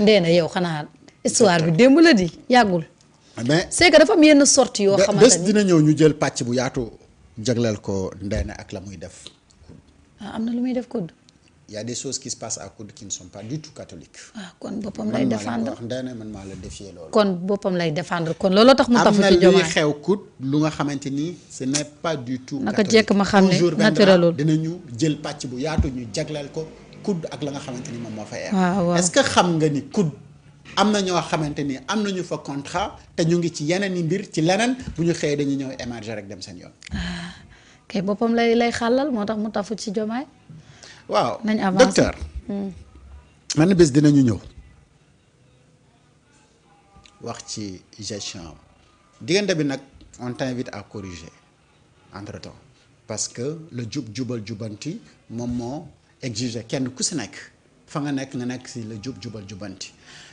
Ndeena yow xanaa histoire bi démb la di yàggul. mais c'est que dafa am yenn sortie yoo xamante bés ni dina ñëw ñu jël pàcc bu yaatu jagleel ko Ndeena ak la muy def. am na lu muy def kudd. Il y a des choses qui se passent à Koud qui ne sont pas du tout catholiques. kon boppam lay défendre man maa la défier loolu. kon boppam lay défendre kon looloo tax mu tafu ci am na luy Diomaye. xew Koud lu nga xamante ni ce n'est pas du tout. naka jekk ma xam ne toujours naturelul dinañu jël pàcc bu yaatu ñu jagleel ko Koud ak la nga xamante ni moom moo fay waaw est-ce que xam nga ni Koud am na ñoo xamante ni am nañu fa contrat te ñu ngi ci yeneen i mbir ci leneen bu ñu xëyee dañuy ñëw émerger rek dem seen yoon. kay boppam lay xàllal moo tax mu tafu ci Diomaye. waaw nañ avancer docteur. man bés dinañu ñëw wax ci gestion diggante bi nag on t'invite à corriger entre-temps parce que le jubal jubanti moom moo exiger kenn ku si nekk fa nga nekk si le jubal jubanti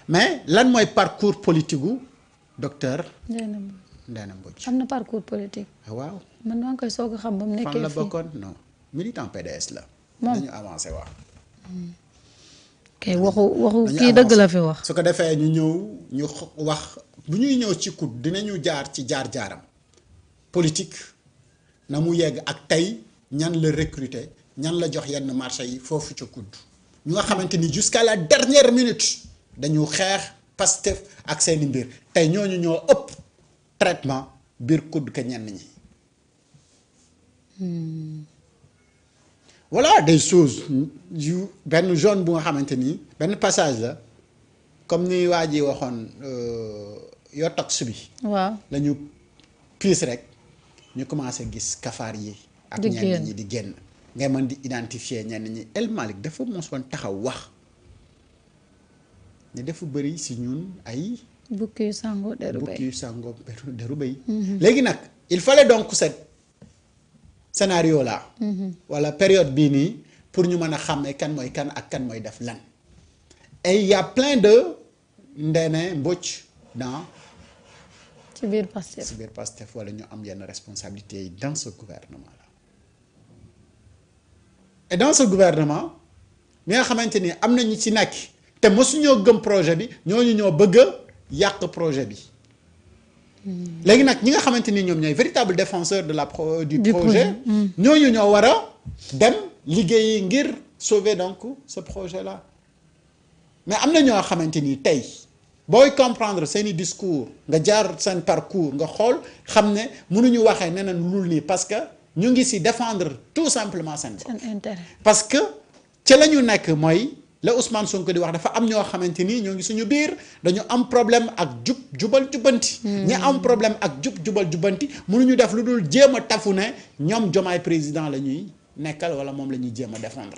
mais lan mooy parcours politique gu docteur Ndeena Mbodj. am na parcours politique. waaw man maa ngi koy soog a xam ba mu nekkee fan la fii bokkoon non militant PDS la. moom nañu avancé waaw. kay waxu kii dëgg la fi wax. su ko defee ñu ñëw ñu wax bu ñuy ñëw ci Koud dinañu jaar ci jaar-jaaram politique na mu yegg ak tey ñan la recruter ñan la jox yenn marché yi foofu ca Koud ñu nga xamante ni jusqu'à la dernière minute dañu xeex Pastef ak seeni mbir tey ñooñu ñoo ëpp traitement biir Koud ka ñenn ñi. voilà des choses yu benn zone bu nga xamante ni benn passage la comme ni waa ji waxoon yoo tox bi. waaw la ñu piis rek ñu commencé gis kafaar yi. ak ñenn ñi di génn. ngay mën di identifier ñenn ñi El Malick dafa mosoon taxaw wax ne dafa bëri si ñun ay. bukki yu sàngoo deru béy. léegi nag il fallait donc cette scénario là. wala période bii nii pour ñu mën a xàmmee kan mooy kan ak kan mooy def lan. et il y a plein de Ndeena Mbodj dans. ci biir Pastef ci biir Pastef wala ñu am yenn responsabilités yi dans ce gouvernement là. et dans ce gouvernement mi nga xamante ni am na ñu ci nekk te mosuñoo gëm projet bi ñooñu ñoo bëgg a yàq projet bi. léegi nag ñi nga xamante ni ñoom ñooy véritable défenseur de du projet ñooñu ñoo war a dem liggéeyi ngir sauver donc ce projet là mais am na ñoo xamante ni tey booy comprendre seeni discours nga jaar seen parcours nga xool xam ne mënuñu waxee neneen lul nii parce que ñu ngi ci défendre tout simplement seen intérêt parce que ca la ñu nekk mooy la Ousmane Sonko di wax dafa am ñoo xamante ni ñoo ngi suñu biir dañu am problème ak jubal jubanti. ñi am problème ak jubal jubanti mënuñu def lu dul jéem a tafu ne ñoom Diomaye président la ñuy nekkal wala moom la ñuy jéem a défendre.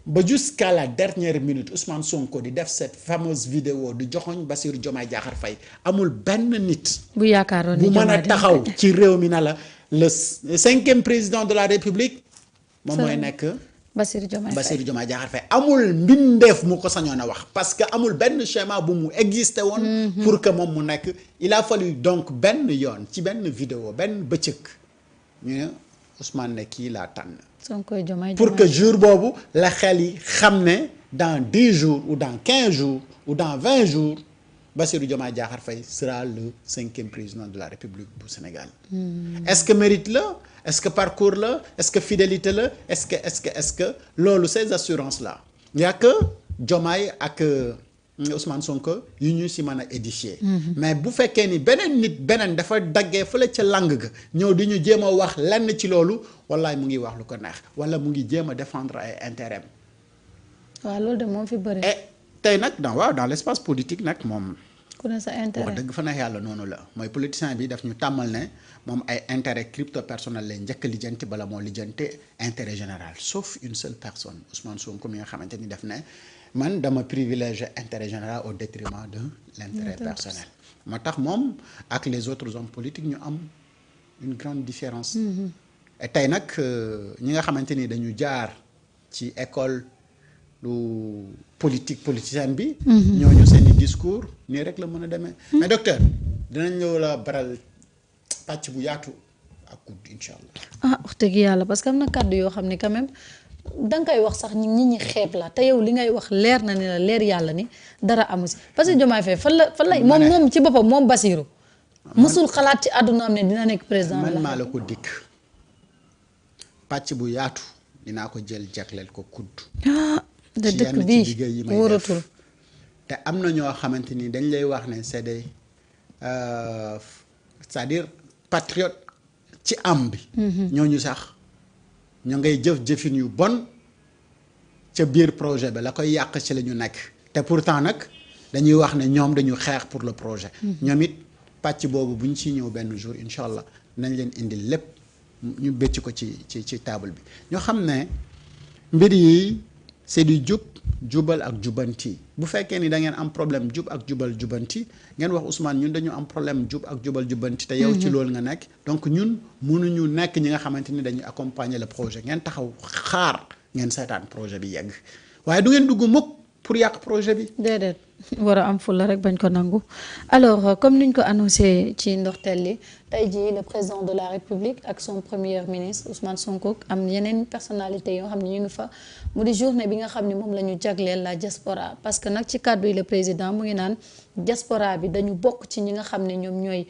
ba jusqu'à la dernière minute Ousmane Sonko di def cette fameuse vidéo di joxoñ Bassirou Diomaye Diakhar Faye amul benn nit. bu yaakaaroon ni bu mën a taxaw ci réew mi na la le 5e président de la République. moom mooy nekk. Bassirou Diomaye Diakhar Faye amul mbindeef mu ko sañoon a wax parce que amul benn schéma bu mu existé woon. pour que moom mu nekk il a fallu donc benn yoon ci benn vidéo benn bëccëg ñu ne Ousmane ne kii laa tànn. pour que jour boobu la xel yi xam ne dans 10 jours ou dans 15 jours ou dans 20 jours Bassirou Diomaye Diakhar Faye sera le 5e président de la République bu Sénégal. est-ce que mérite la est-ce que parcours la est-ce que fidélité la est-ce que loolu ces assurances là il y a que Diomaye ak Ousmane Sonko yu ñu si mën a édifier. mais bu fekkee ni beneen dafa daggee fële ca lang ga ñëw di ñu jéem a wax lenn ci loolu wallaay mu ngi wax lu ko neex wala mu ngi jéem a défendre ay intérêt. waaw loolu de moom fi bëri. et tey nag dans l'espace politique nag moom. ku ne sa intérêt wax dëgg fa neex yàlla noonu la mooy politicien bi daf ñu tàmmal ne moom ay intérêt crypto personnel lay njëkk a lijjanti bala moo lijjanti intérêt général sauf une seule personne Ousmane Sonko mi nga xamante ni def ne man dama privilégier intérêt général au détriment de l'intérêt personnel moo tax moom ak les autres hommes politiques ñu am une grande différence. et tey nag ñi nga xamante ni dañu jaar ci école lu politicienne bi. ñooñu seeni discours nii rek la mën a demee. mais docteur dinañ ñëw la baral pàcc bu yaatu ak Koud incha allah. wax dëgg yàlla parce que am na kàddu yoo xam ne quand même danga koy wax sax nit ñi xeeb la te yow li ngay wax leer na ne la leer yàlla ni dara amu si parce que Diomaye Faye fan la moom ci boppam moom Bassirou mësul xalaat ci àdduna am ne dina nekk président. man maa la ko dikk pàcc bu yaatu dinaa ko jël jagleel ko kudd. de dëkk bii wóoratul te am na ñoo xamante ni dañ lay wax ne c'est des c'est-à-dire patriote ci am bi. ñooñu sax ñu ngay jëfin yu bon ca biir projet bi la koy yàq ci la ñu nekk. te pourtant nag dañuy wax ne ñoom dañu xeex pour le projet. ñoom it pàcc boobu bu ñu ciy ñëw benn jour incha allah nañ leen indil lépp ñu bëcc ko ci table bi ñoo xam ne mbir yi c'est du jubal ak jubanti bu fekkee ni da ngeen am problème jub ak jubal jubanti ngeen wax Ousmane ñun dañu am problème jub ak jubal jubanti te yow ci loolu nga nekk donc ñun mënuñu nekk ñi nga xamante ni dañuy accompagner le projet ngeen taxaw xaar ngeen seetaan projet bi yegg waaye du ngeen dugg mukk pour yàq projet bi. déedéet war a am fulla rek bañ ko nangu alors comme niñ ko annoncé ci ndorteel li tey jii le président de la République ak son premier ministre Ousmane Sonko am yeneen personnalité yoo xam ne ñu ngi fa mu di journée bi nga xam ne moom la ñu jagleel la diaspora parce que nag ci kàddu yi le président mu ngi naan diaspora bi dañu bokk ci ñi nga xam ne ñoom ñooy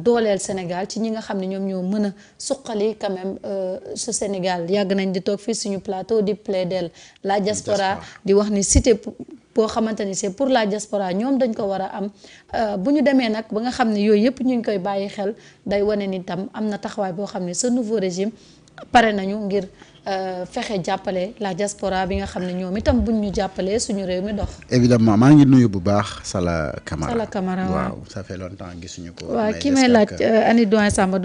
dooleel Sénégal ci ñi nga xam ne ñoom ñoo mën a suqali quand même ce Sénégal yàgg nañ di toog fii suñu plateau di plaider la diaspora di wax ni cité boo xamante ni c'est pour la diaspora ñoom dañ ko war a am bu ñu demee nag ba nga xam ne yooyu yëpp ñu ngi koy bàyyi xel day wane ni tam am na taxawaay boo xam ne ce nouveau régime pare nañu ngir fexe jàppale la diaspora bi nga xam ne ñoom itam buñ ñu jàppalee suñu réew mi dox. évidemment maa ngi nuyu bu baax Sala Camara. Sala Camara waaw ça fait longtemps gisuñu ko. waaw ki may laaj ani doyen Samba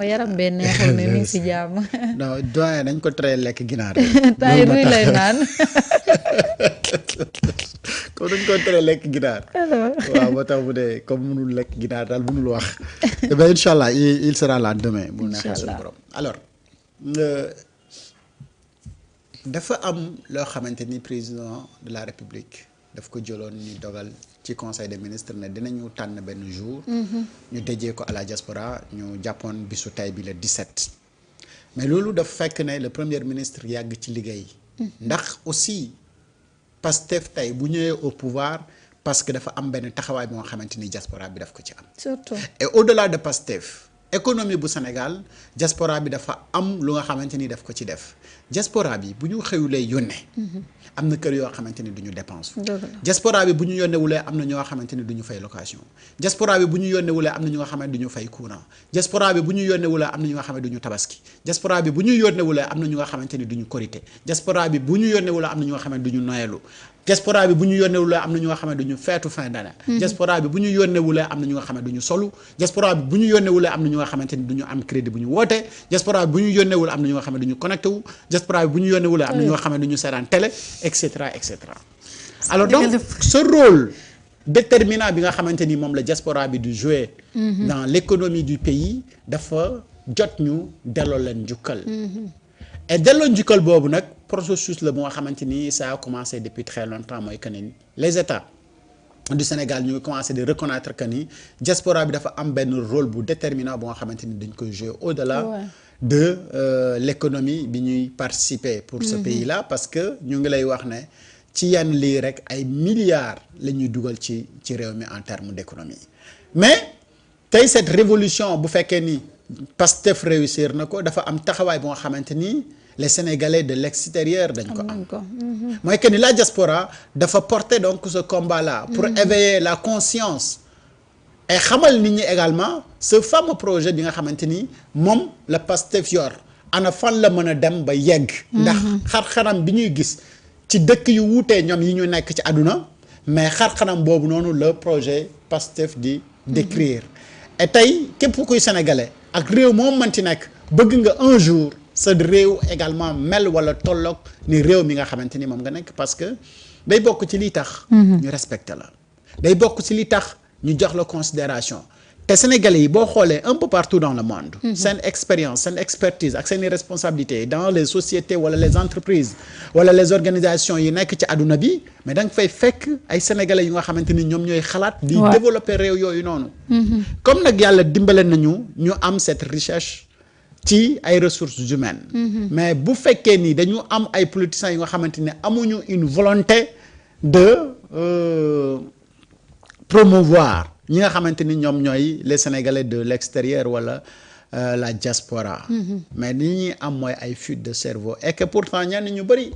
yaram bee neexul mais mi ngi si jàmm. non doyen dañ ko tere lekk ginaar. temps yi ruy lay naan. comme dañ ko tere lekk ginaar. waaw ba tax bu dee comme mënul lekk ginaar daal mënul wax. mais incha allah il sera là demain. bu neexee suñu borom alors. dafa am loo xamante ni président de la république daf ko jëloon ni dogal ci conseil des ministres ne dinañu tànn benn jour. ñu déjee ko à la diaspora ñu jàppoon bisu tay bi le 17. mais loolu dafa fekk ne le premier ministre yàgg ci liggéey. ndax aussi Pastef tey bu ñëwee au pouvoir parce que dafa am benn taxawaay boo xamante ni diaspora bi daf ko ci am. surtout et au-delà de Pastef. économie bu Sénégal diaspora bi dafa am lu nga xamante ni daf ko ci def diaspora bi bu ñu xëyulee yónnee. am na kër yoo xamante ni du ñu dépense. diaspora bi bu ñu yónneewulee am na ñoo xamante ni du ñu fay location. diaspora bi bu ñu yónneewulee am na ñu nga xamante du ñu fay courant. diaspora bi bu ñu yónneewulee am na ñu nga xamante du ñu tabaski. diaspora bi bu ñu yónneewulee am na ñu nga xamante ni du ñu korité. diaspora bi bu ñu yónneewulee am na ñu nga xamante du ñu noyelu. diaspora bi bu ñu yónneewulee am na ñu nga xam ne duñu feetu fin d'année. diaspora bi bu ñu yónneewulee am na ñu nga xam ne duñu solu. diaspora bi bu ñu yónneewulee am na ñu nga xamante ni duñu am crédit bu ñu woote. diaspora bi bu ñu yónneewulee am na ñu nga xam ne duñu connecté wu. diaspora bi bu ñu yónneewulee am na ñu nga xam ne duñu seetaan télé et cetera et cetera. alors donc ce rôle déterminant bi nga xamante ni moom la diaspora bi du jouer dans l'économie du pays dafa jot ñu delloo leen njukkal. et delloo njukkal boobu nag processus la bu nga xamante ni ça a commencé depuis très longtemps mooy que ni les états du Sénégal ñu ngi commencé de reconnaître que ni diaspora bi dafa am benn rôle bu déterminant bu nga xamante ni dañ koy jouer au-delà de l'économie bi ñuy participer pour ce pays là parce que ñu ngi lay wax ne ci yenn lii rek ay milliards la ñuy dugal ci réew mi en termes d'économie mais tey cette révolution bu fekkee ni Pastef réussir na ko dafa am taxawaay bu nga xamante ni les Sénégalais de l'extérieur dañ ko am mooy que ni la diaspora dafa porter donc ce combat là pour éveiller la conscience et xamal nit ñi également ce fameux projet bi nga xamante ni moom la Pastef yor ana fan la mën a dem ba yegg ndax xar-xaram bi ñuy gis ci dëkk yu wuutee ñoom yi ñu nekk ci àdduna mais xar-xaram boobu noonu le projet Pastef di décrire et tey képp kuy sénégalais ak réew moom mënti nekk bëgg nga un jour sa réew également mel wala tolloog ni réew mi nga xamante ni moom nga nekk parce que day bokk ci li tax ñu respecté la day bokk ci li tax ñu jox la considération te sénégalais yi boo xoolee un peu partout dans le monde seen expérience seen expertise ak seeni responsabilités dans les sociétés wala les entreprises wala les organisations yi nekk ci àdduna bi mais da nga fay fekk ay sénégalais yu nga xamante ni ñoom ñooy xalaat di développer réew yooyu noonu comme nag yàlla dimbale nañu ñu am cette recherche ci ay ressources humaines. mais bu fekkee ni dañu am ay politiciens yi nga xamante ne amuñu une volonté de promouvoir ñi nga xamante ni ñoom ñooy les Sénégalais de l'extérieur wala la diaspora. mais li ñuy am mooy ay fuite de cerveau et que pourtant ñenn ñu bëri.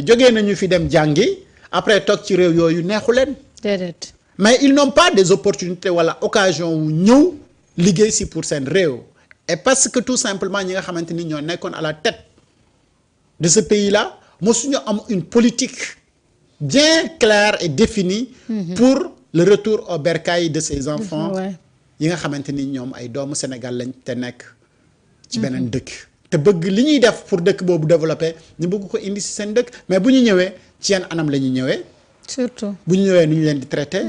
jógee nañu fi dem jàngi après toog ci réew yooyu neexu leen. déedéet. mais ils n'ont pas des opportunités wala occasion wu ñëw liggéey si pour seen réew. et parce que tout simplement ñi nga xamante ni ñoo nekkoon à la tête de ce pays-là mosuñu am une politique bien claire et définie. pour le retour au bercail de ces enfants. yi nga xamante ni ñoom ay doomu Sénégal lañ te nekk ci beneen dëkk. te bëgg li ñuy def pour dëkk boobu développer ñu bëgg ko indi si seen dëkk mais bu ñu ñëwee ci yenn anam la ñuy ñëwee. surtout bu ñu ñëwee nu ñu leen di traité.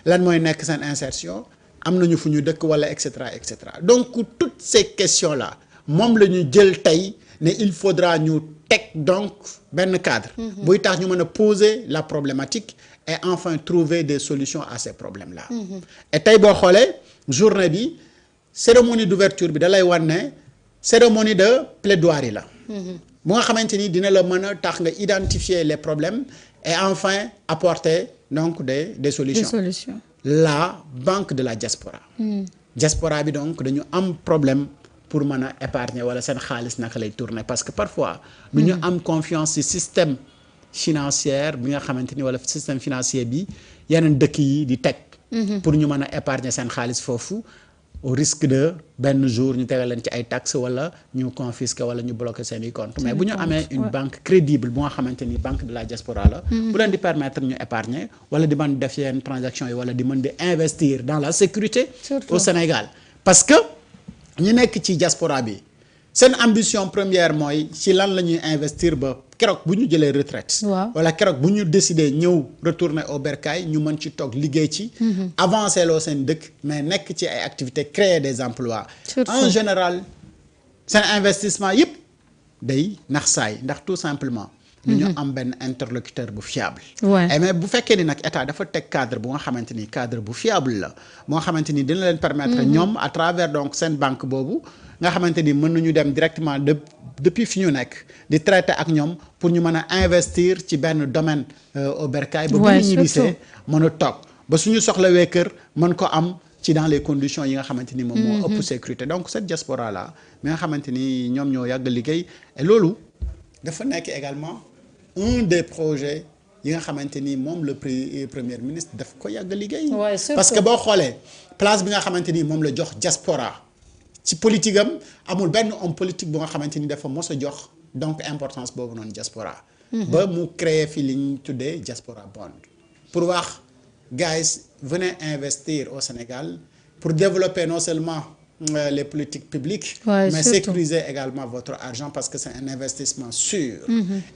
lan mooy nekk seen insertion. am nañu fu ñu dëkk wala et cetera et cetera donc toutes ces questions là moom la ñu jël tey ne il faudra ñu teg donc benn cadre. buy tax ñu mën a poser la problématique et enfin trouver des solutions à ces problèmes là. et tey boo xoolee journée bi cérémonie d'ouverture bi da lay wan ne cérémonie de plaidoirie la. bu nga xamante ni dina la mën a tax nga identifier les problèmes et enfin apporter donc des solutions. des solutions. La banque de la diaspora. diaspora bi donc dañu am problème pour mën a épargner wala seen xaalis naka lay tourner parce que parfois. du ñu am confiance ci système financier bi nga xamante ni wala système financier bi yeneen dëkk yi di teg. pour ñu mën a épargner seen xaalis foofu au risque de benn jour ñu tegal leen ci ay taxes wala ñu confisquer wala ñu bloquer seen i compte mais bu ñu amee une banque crédible bu nga xamante ni banque de la diaspora la. bu leen di permettre ñu épargner wala di mën def yenn transactions yi wala di mën di investir dans la sécurité. surtout au Sénégal parce que ñu nekk ci diaspora bi seen ambition première mooy ci lan la ñuy investir ba keroog bu ñu jëlee retraite. wala keroog bu ñu décider ñëw retourner au bercail ñu mën ci toog liggéey ci. avancer loo seen dëkk mais nekk ci ay activités créer des emplois. en général seen investissement yëpp day nax saay ndax tout simplement. du ñu am benn interlocuteur bu fiable. mais bu fekkee ni nag état dafa teg cadre bu nga xamante ni cadre bu fiable la bu nga xamante ni dina leen permettre. ñoom à travers donc seen banque boobu. nga xamante ni mën nañu dem directement depuis fi ñu nekk di traiter ak ñoom pour ñu mën a investir ci benn domaine au bercail ba bu ñu ñibbisee mën a toog ba suñu soxlawee kër mën ko am ci dans les conditions yi nga xamante ni moom moo ëpp sécurité donc cette diaspora là mi nga xamante ni ñoom ñoo yàgg liggéey et loolu dafa nekk également un des projets yi nga xamante ni moom le premier ministre daf ko yàgg liggéey parce que boo xoolee place bi nga xamante ni moom la jox diaspora ci politique am amul benn homme politique bu nga xamante ni dafa mos a jox donc importance boobu noonu diaspora. ba mu créer fi li ñu tuddee diaspora bond. pour wax guys venez investir au Sénégal pour développer non seulement les politiques publiques. mais surtout sécuriser également votre argent parce que c'est un investissement sûr.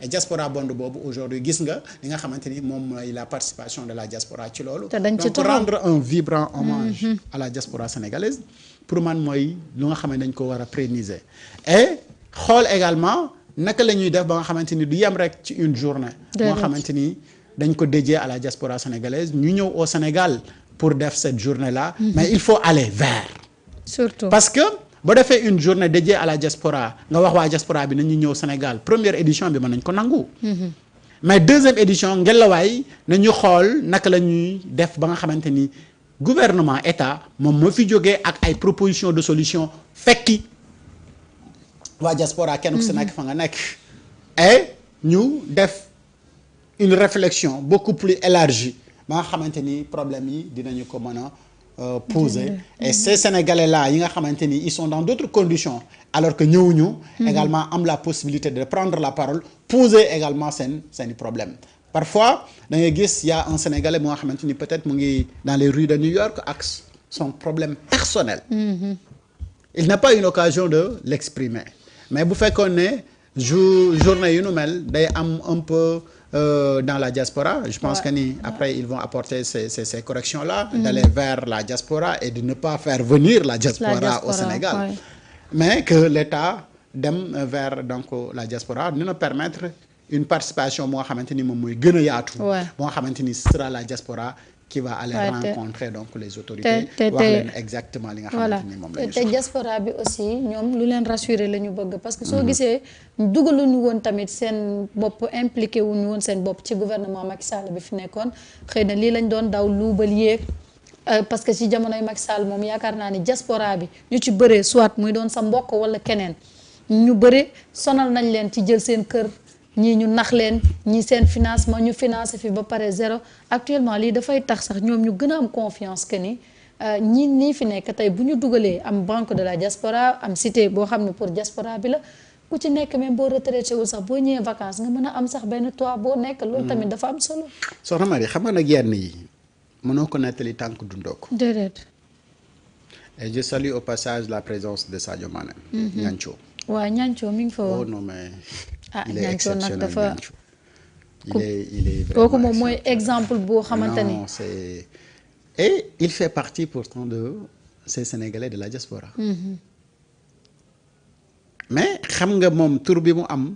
et diaspora bond boobu aujourd'hui gis nga li nga xamante ni moom mooy la participation de la diaspora ci loolu. donc rendre un vibrant hommage à la diaspora sénégalaise. pour man mooy lu nga xam ne dañ ko war a pérenniser et xool également naka la ñuy def ba nga xamante ni du yem rek ci une journée. ba nga xamante ni dañ ko dédié à la diaspora sénégalaise ñu ñëw au Sénégal pour def cette journée là. mais il faut aller vers. surtout parce que boo defee une journée dédiée à la diaspora nga wax waa diaspora bi nañu ñëw Sénégal première édition bi mën nañ ko nangu. mais deuxième édition ngelawaay nañu xool naka la ñuy def ba nga xamante ni. gouvernement état moom moo fi jógee ak ay proposition de solution fekki waa diaspora kenn ku si nekk fa nga nekk et ñu def une réflexion beaucoup plus élargie ba nga xamante ni problème yi dinañu ko mën a poser et ces sénégalais là yi nga xamante ni ils sont dans d'autres conditions alors que ñëwuñu également am la possibilité de prendre la parole poser également seeni problème parfois da ngay gis y a un Sénégalais bu nga xamante ni peut-être mu ngi dans les rues de New York ak son problème personnel. il n'a pas une occasion de l'exprimer mais bu fekkoon ne journée yu nu mel day am un peu dans la diaspora je pense que ni après ils vont apporter ces corrections là. d'aller vers la diaspora et de ne pas faire venir la diaspora au Sénégal. mais que l'État dem vers donc la diaspora dina permettre une participation moo xamante ni moom mooy gën a yaatu. Ouais. moo xamante ni ce sera la diaspora qui va aller rencontrer donc les autorités. te wax leen exactement li nga voilà xamante ni moom la ñu te diaspora bi aussi ñoom lu leen rassurer la ñu bëgg parce que soo gisee dugaluñu woon tamit seen bopp impliqué wuñu woon seen bopp ci gouvernement Macky Sall bi fi nekkoon xëy na lii lañ doon daw luubal yéeg parce que ci jamonoy Macky Sall moom yaakaar naa ni diaspora bi ñu ci bëree soit muy doon sa mbokk wala keneen ñu bëri sonal nañ leen ci jël seen kër ñii ñu nax leen ñii seen financement ñu financé fi ba pare zéro actuellement lii dafay tax sax ñoom ñu gën a am confiance que ni nii fi nekk tey bu ñu dugalee am banque de la diaspora am cité boo xam ne pour diaspora bi la ku ci nekk même boo retraité wul sax boo ñëwee vacances nga mën a am sax benn toit boo nekk loolu tamit dafa am solo. soxna Marie xam nga nag yenn yi mënoo ko nettali tànk dundoo ko. déedéet. et je salue au passage la présence de Sadio Mané. Niancho. waaw Niancho mi ngi fa woon. oh non mais. il est Niancho nag exceptionnel dafa. Niancho. il est vraiment kooku moom mooy exemple boo xamante ni. non c'est et il fait partie pourtant de ces Sénégalais de la diaspora. mais xam nga moom tur bi mu am.